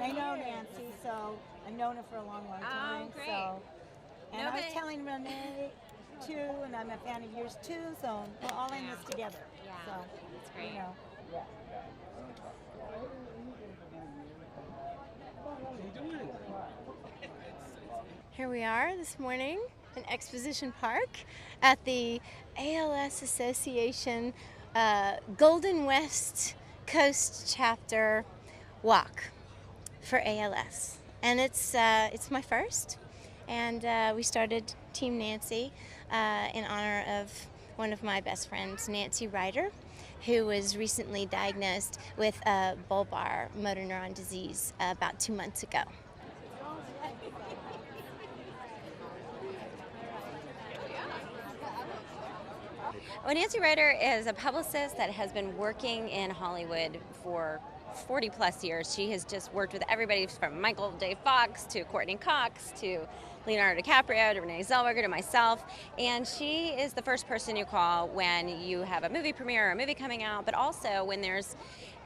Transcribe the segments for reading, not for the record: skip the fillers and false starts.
And I know Nanci, so I've known her for a long, long time. great. So, and I was telling Renee too, and I'm a fan of yours too. So we're all in this together. Yeah, So that's great. You know. Here we are this morning in Exposition Park at the ALS Association Golden West Coast Chapter Walk for ALS. And it's my first. And we started Team Nanci in honor of one of my best friends, Nanci Ryder, who was recently diagnosed with Bulbar motor neuron disease about 2 months ago. Well, Nanci Ryder is a publicist that has been working in Hollywood for 40 plus years. She has just worked with everybody from Michael J. Fox to Courtney Cox to Leonardo DiCaprio to Renee Zellweger to myself. And she is the first person you call when you have a movie premiere or a movie coming out, but also when there's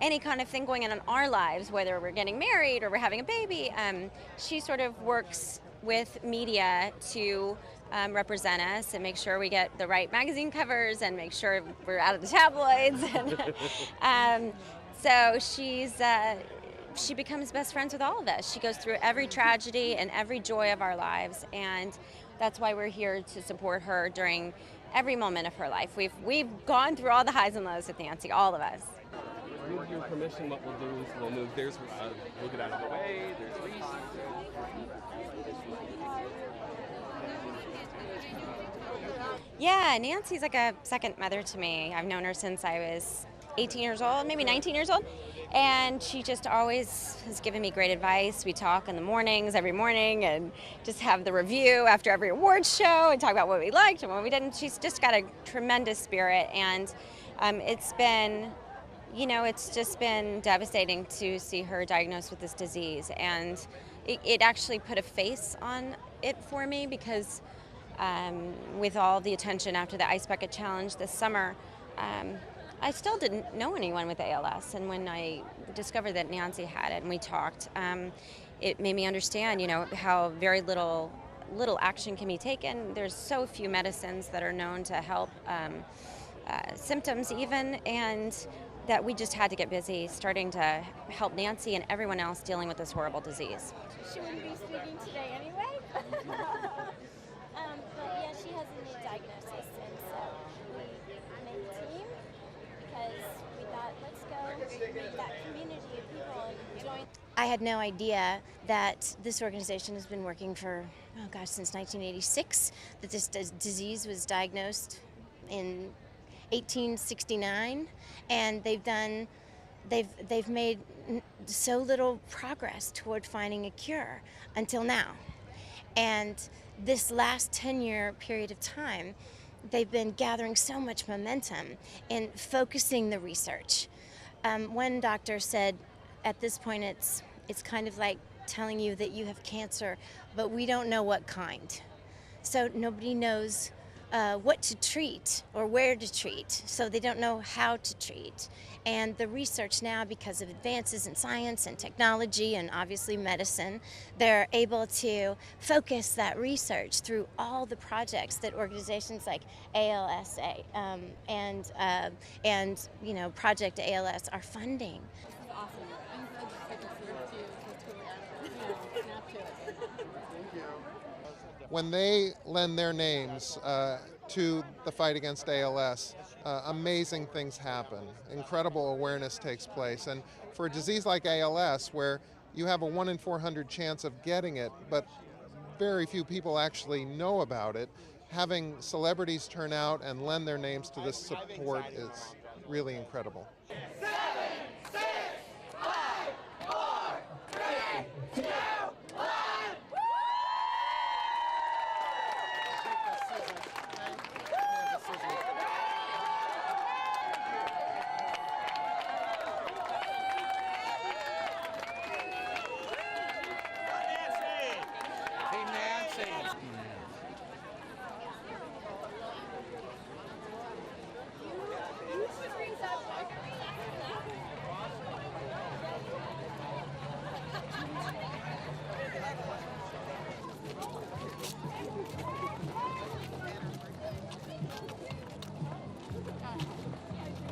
any kind of thing going on in our lives, whether we're getting married or we're having a baby. She sort of works with media to represent us and make sure we get the right magazine covers and make sure we're out of the tabloids. So she becomes best friends with all of us. She goes through every tragedy and every joy of our lives, and that's why we're here to support her during every moment of her life. We've gone through all the highs and lows with Nanci, all of us. With your permission, what we'll do is we'll move. We'll get out of the way. There's Reese. Yeah, Nanci's like a second mother to me. I've known her since I was 18 years old, maybe 19 years old. And she just always has given me great advice. We talk in the mornings, every morning, and just have the review after every awards show and talk about what we liked and what we didn't. She's just got a tremendous spirit, and it's just been devastating to see her diagnosed with this disease. And it actually put a face on it for me because with all the attention after the Ice Bucket Challenge this summer, I still didn't know anyone with ALS. And when I discovered that Nanci had it and we talked, it made me understand, how very little action can be taken. There's so few medicines that are known to help symptoms even, and that we just had to get busy starting to help Nanci and everyone else dealing with this horrible disease. She wouldn't be speaking today anyway. But yeah, she has a new diagnosis, and so we made a team because we thought, let's go make that community of people and join. I had no idea that this organization has been working for, since 1986, that this disease was diagnosed in 1869, and they've made so little progress toward finding a cure until now. And this last 10-year period of time, they've been gathering so much momentum in focusing the research. One doctor said, at this point, it's kind of like telling you that you have cancer, but we don't know what kind. So nobody knows what to treat or where to treat, so they don't know how to treat. And the research now, because of advances in science and technology and obviously medicine, they're able to focus that research through all the projects that organizations like ALSA and Project ALS are funding. This is awesome. I'm glad you took us to Snapchat. When they lend their names to the fight against ALS, amazing things happen. Incredible awareness takes place. And for a disease like ALS, where you have a 1 in 400 chance of getting it, but very few people actually know about it, having celebrities turn out and lend their names to this support is really incredible.